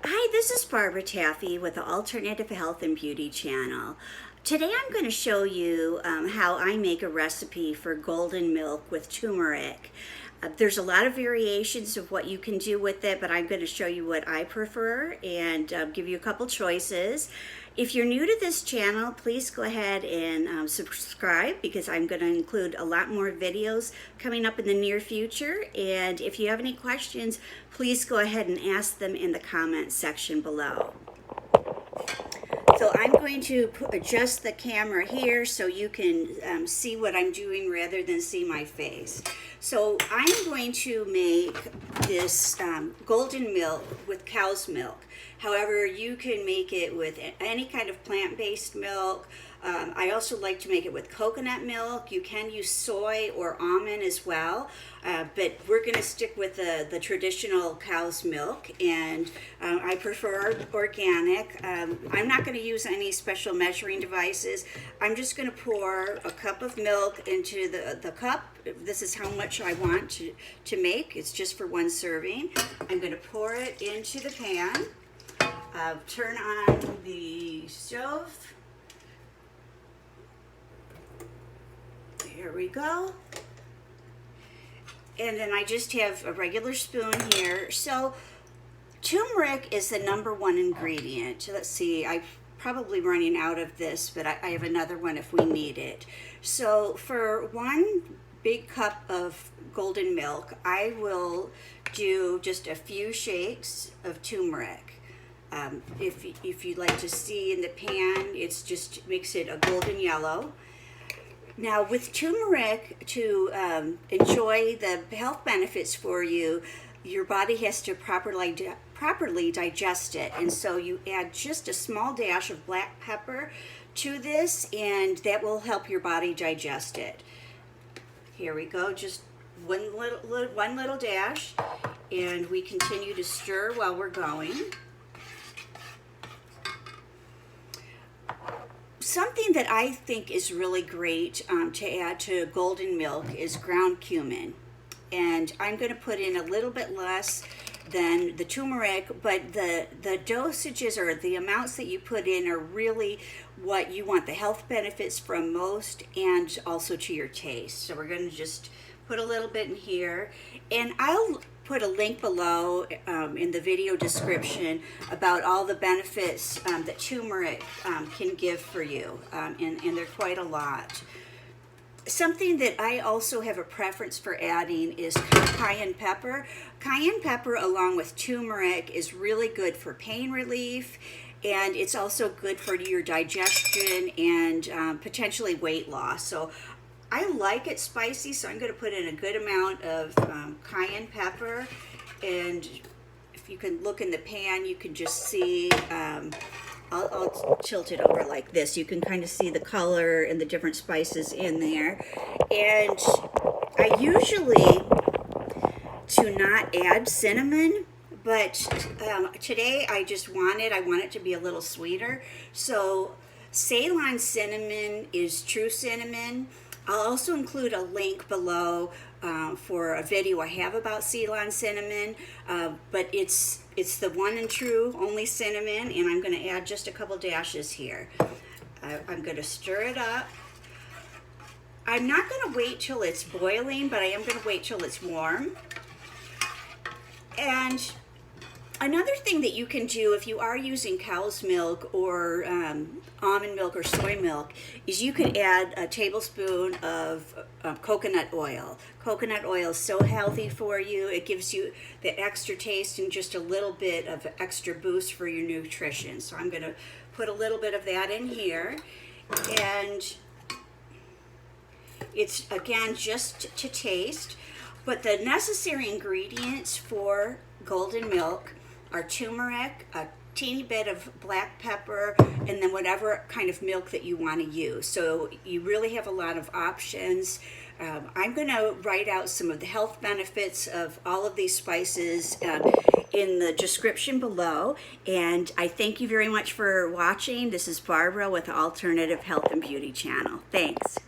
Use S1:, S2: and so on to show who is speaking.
S1: Hi, this is Barbara Taffy with the Alternative Health and Beauty channel. Today I'm going to show you how I make a recipe for golden milk with turmeric. There's a lot of variations of what you can do with it, but I'm going to show you what I prefer and give you a couple choices. If you're new to this channel, please go ahead and subscribe, because I'm going to include a lot more videos coming up in the near future. And if you have any questions, please go ahead and ask them in the comment section below. So I'm going to adjust the camera here so you can see what I'm doing rather than see my face. So I'm going to make this golden milk with cow's milk. However, you can make it with any kind of plant-based milk. I also like to make it with coconut milk. You can use soy or almond as well, but we're going to stick with the traditional cow's milk, and I prefer organic. I'm not going to use any special measuring devices. I'm just going to pour a cup of milk into the cup. This is how much I want to make. It's just for one serving. I'm going to pour it into the pan. Turn on the stove. Here we go. And then I just have a regular spoon here. So turmeric is the #1 ingredient. Let's see, I'm probably running out of this, but I have another one if we need it. So for 1 big cup of golden milk, I will do just a few shakes of turmeric. If you'd like to see in the pan, it's just makes it a golden yellow. Now with turmeric, to enjoy the health benefits for you, your body has to properly digest it. And so you add just a small dash of black pepper to this, and that will help your body digest it. Here we go, just one little dash, and we continue to stir while we're going. Something that I think is really great to add to golden milk is ground cumin. And I'm going to put in a little bit less than the turmeric, but the dosages or the amounts that you put in are really what you want the health benefits from most, and also to your taste. So we're going to just put a little bit in here, and I'll put a link below in the video description about all the benefits that turmeric can give for you, and they're quite a lot. Something that I also have a preference for adding is cayenne pepper. Cayenne pepper along with turmeric is really good for pain relief, and it's also good for your digestion and potentially weight loss. So I like it spicy, so I'm going to put in a good amount of cayenne pepper. And if you can look in the pan, you can just see, I'll tilt it over like this. You can kind of see the color and the different spices in there. And I usually do not add cinnamon, but today I want it to be a little sweeter. So Ceylon cinnamon is true cinnamon. I'll also include a link below for a video I have about Ceylon cinnamon, but it's the one and true only cinnamon, and I'm going to add just a couple dashes here. I'm going to stir it up. I'm not going to wait till it's boiling, but I am going to wait till it's warm. And another thing that you can do if you are using cow's milk or almond milk or soy milk is you can add a tablespoon of coconut oil. Coconut oil is so healthy for you. It gives you the extra taste and just a little bit of extra boost for your nutrition. So I'm going to put a little bit of that in here. And it's, again, just to taste. But the necessary ingredients for golden milk are turmeric, a teeny bit of black pepper, and then whatever kind of milk that you want to use. So you really have a lot of options. I'm going to write out some of the health benefits of all of these spices in the description below. And I thank you very much for watching. This is Barbara with the Alternative Health and Beauty channel. Thanks.